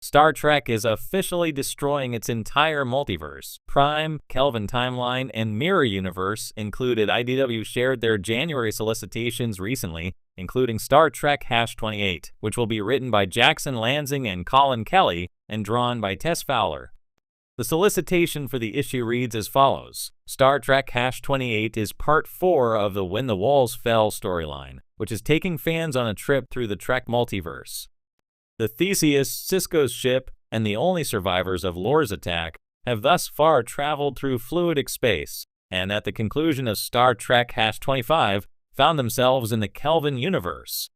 Star Trek is officially destroying its entire multiverse. Prime, Kelvin timeline, and Mirror Universe included. IDW shared their January solicitations recently, including Star Trek #28, which will be written by Jackson Lansing and Colin Kelly and drawn by Tess Fowler. The solicitation for the issue reads as follows. Star Trek #28 is part 4 of the When the Walls Fell storyline, which is taking fans on a trip through the Trek multiverse. The Theseus, Sisko's ship, and the only survivors of Lore's attack have thus far traveled through fluidic space, and at the conclusion of Star Trek #25, found themselves in the Kelvin universe.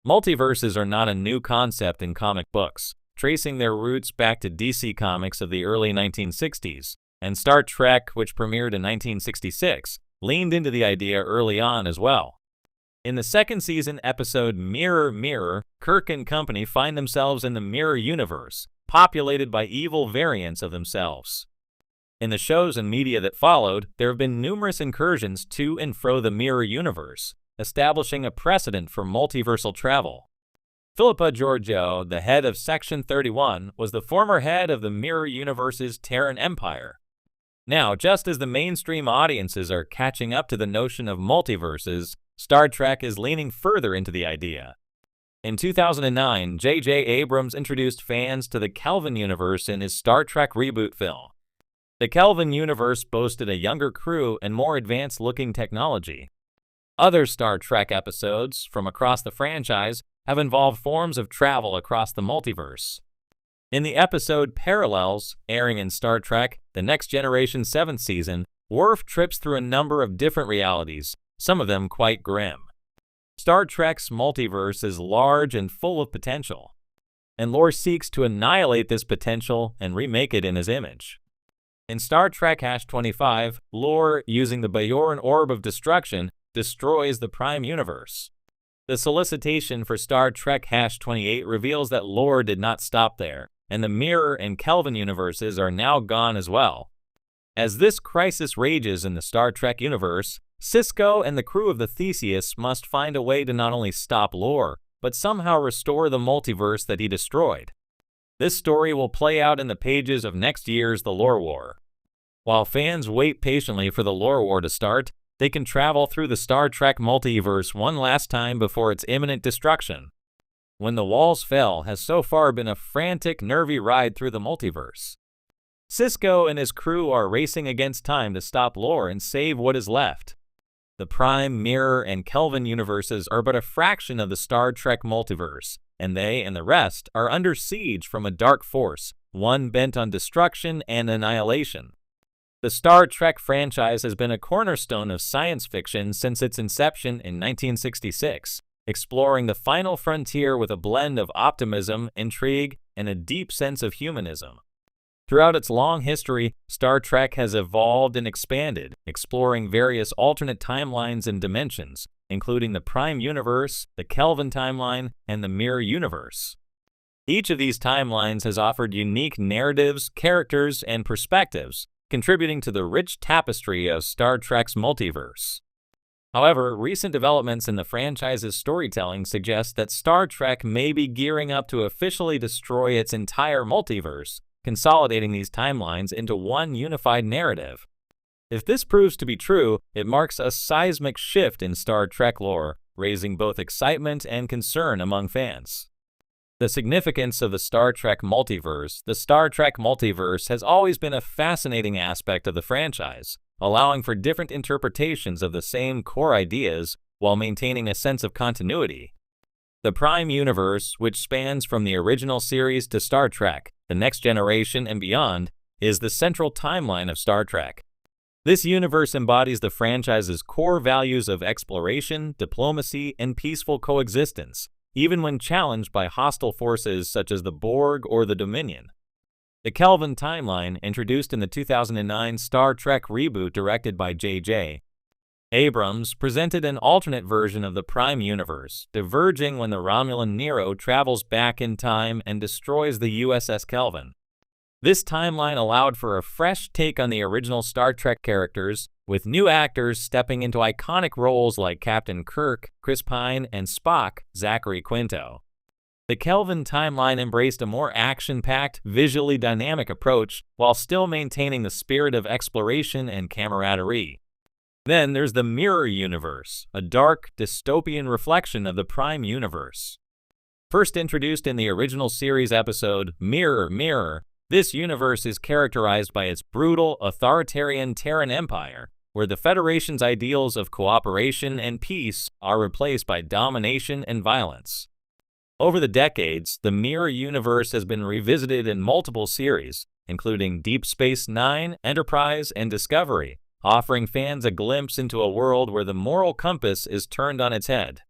Multiverses are not a new concept in comic books, tracing their roots back to DC Comics of the early 1960s, and Star Trek, which premiered in 1966, leaned into the idea early on as well. In the second season episode Mirror, Mirror, Kirk and company find themselves in the Mirror Universe, populated by evil variants of themselves. In the shows and media that followed, there have been numerous incursions to and fro the Mirror Universe, establishing a precedent for multiversal travel. Philippa Georgiou, the head of Section 31, was the former head of the Mirror Universe's Terran Empire. Now, just as the mainstream audiences are catching up to the notion of multiverses, Star Trek is leaning further into the idea. In 2009, J.J. Abrams introduced fans to the Kelvin universe in his Star Trek reboot film. The Kelvin universe boasted a younger crew and more advanced-looking technology. Other Star Trek episodes from across the franchise have involved forms of travel across the multiverse. In the episode Parallels, airing in Star Trek The Next Generation 7th season, Worf trips through a number of different realities, some of them quite grim. Star Trek's multiverse is large and full of potential, and Lore seeks to annihilate this potential and remake it in his image. In Star Trek #25, Lore, using the Bajoran Orb of Destruction, destroys the Prime Universe. The solicitation for Star Trek #28 reveals that Lore did not stop there, and the Mirror and Kelvin universes are now gone as well. As this crisis rages in the Star Trek universe, Sisko and the crew of the Theseus must find a way to not only stop Lore, but somehow restore the multiverse that he destroyed. This story will play out in the pages of next year's The Lore War. While fans wait patiently for the Lore War to start, they can travel through the Star Trek multiverse one last time before its imminent destruction. When the Walls Fell has so far been a frantic, nervy ride through the multiverse. Sisko and his crew are racing against time to stop Lore and save what is left. The Prime, Mirror, and Kelvin universes are but a fraction of the Star Trek multiverse, and they and the rest are under siege from a dark force, one bent on destruction and annihilation. The Star Trek franchise has been a cornerstone of science fiction since its inception in 1966, exploring the final frontier with a blend of optimism, intrigue, and a deep sense of humanism. Throughout its long history, Star Trek has evolved and expanded, exploring various alternate timelines and dimensions, including the Prime Universe, the Kelvin timeline, and the Mirror Universe. Each of these timelines has offered unique narratives, characters, and perspectives, contributing to the rich tapestry of Star Trek's multiverse. However, recent developments in the franchise's storytelling suggest that Star Trek may be gearing up to officially destroy its entire multiverse, consolidating these timelines into one unified narrative. If this proves to be true, it marks a seismic shift in Star Trek lore, raising both excitement and concern among fans. The significance of the Star Trek multiverse. The Star Trek multiverse has always been a fascinating aspect of the franchise, allowing for different interpretations of the same core ideas while maintaining a sense of continuity. The Prime Universe, which spans from the original series to Star Trek, The Next Generation, and beyond, is the central timeline of Star Trek. This universe embodies the franchise's core values of exploration, diplomacy, and peaceful coexistence, even when challenged by hostile forces such as the Borg or the Dominion. The Kelvin timeline, introduced in the 2009 Star Trek reboot directed by J.J. Abrams, presented an alternate version of the Prime Universe, diverging when the Romulan Nero travels back in time and destroys the USS Kelvin. This timeline allowed for a fresh take on the original Star Trek characters, with new actors stepping into iconic roles like Captain Kirk, Chris Pine, and Spock, Zachary Quinto. The Kelvin timeline embraced a more action-packed, visually dynamic approach while still maintaining the spirit of exploration and camaraderie. Then there's the Mirror Universe, a dark, dystopian reflection of the Prime Universe. First introduced in the original series episode Mirror, Mirror, this universe is characterized by its brutal, authoritarian Terran Empire, where the Federation's ideals of cooperation and peace are replaced by domination and violence. Over the decades, the Mirror Universe has been revisited in multiple series, including Deep Space Nine, Enterprise, and Discovery, offering fans a glimpse into a world where the moral compass is turned on its head.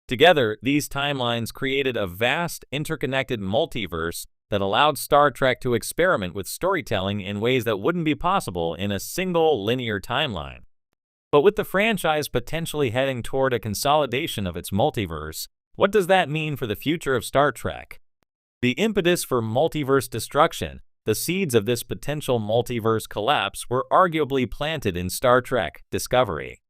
Together, these timelines created a vast, interconnected multiverse that allowed Star Trek to experiment with storytelling in ways that wouldn't be possible in a single linear timeline. But with the franchise potentially heading toward a consolidation of its multiverse, what does that mean for the future of Star Trek? The impetus for multiverse destruction, the seeds of this potential multiverse collapse, were arguably planted in Star Trek Discovery.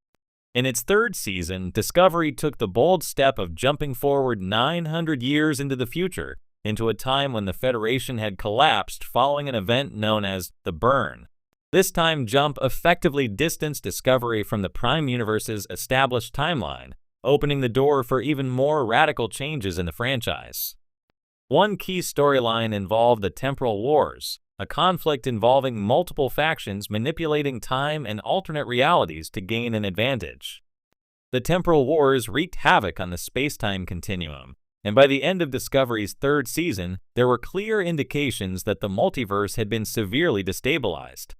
In its third season, Discovery took the bold step of jumping forward 900 years into the future, into a time when the Federation had collapsed following an event known as the Burn. This time jump effectively distanced Discovery from the Prime Universe's established timeline, opening the door for even more radical changes in the franchise. One key storyline involved the Temporal Wars, a conflict involving multiple factions manipulating time and alternate realities to gain an advantage. The Temporal Wars wreaked havoc on the space-time continuum, and by the end of Discovery's third season, there were clear indications that the multiverse had been severely destabilized.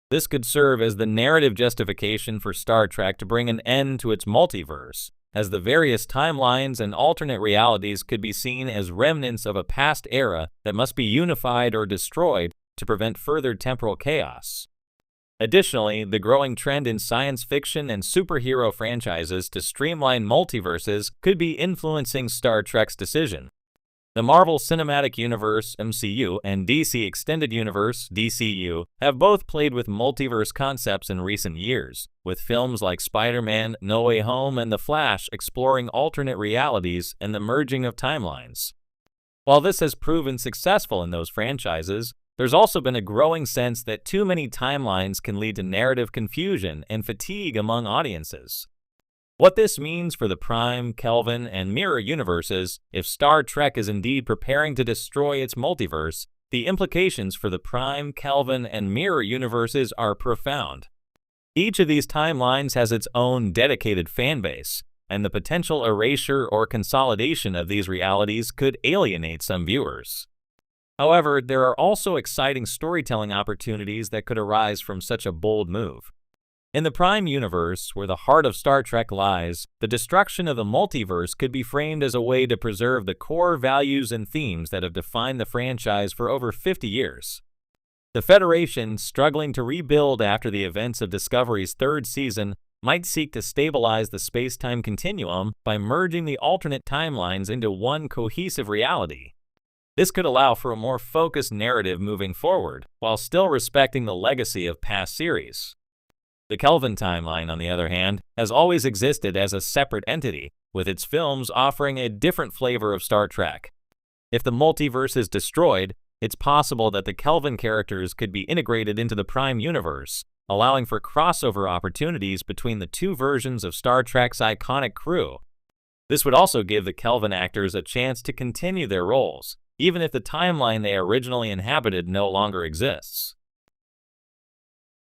This could serve as the narrative justification for Star Trek to bring an end to its multiverse, as the various timelines and alternate realities could be seen as remnants of a past era that must be unified or destroyed to prevent further temporal chaos. Additionally, the growing trend in science fiction and superhero franchises to streamline multiverses could be influencing Star Trek's decision. The Marvel Cinematic Universe (MCU) and DC Extended Universe (DCU) have both played with multiverse concepts in recent years, with films like Spider-Man: No Way Home and The Flash exploring alternate realities and the merging of timelines. While this has proven successful in those franchises, there's also been a growing sense that too many timelines can lead to narrative confusion and fatigue among audiences. What this means for the Prime, Kelvin, and Mirror universes, if Star Trek is indeed preparing to destroy its multiverse, the implications for the Prime, Kelvin, and Mirror universes are profound. Each of these timelines has its own dedicated fanbase, and the potential erasure or consolidation of these realities could alienate some viewers. However, there are also exciting storytelling opportunities that could arise from such a bold move. In the Prime universe, where the heart of Star Trek lies, the destruction of the multiverse could be framed as a way to preserve the core values and themes that have defined the franchise for over 50 years. The Federation, struggling to rebuild after the events of Discovery's third season, might seek to stabilize the space-time continuum by merging the alternate timelines into one cohesive reality. This could allow for a more focused narrative moving forward, while still respecting the legacy of past series. The Kelvin timeline, on the other hand, has always existed as a separate entity, with its films offering a different flavor of Star Trek. If the multiverse is destroyed, it's possible that the Kelvin characters could be integrated into the Prime universe, allowing for crossover opportunities between the two versions of Star Trek's iconic crew. This would also give the Kelvin actors a chance to continue their roles, even if the timeline they originally inhabited no longer exists.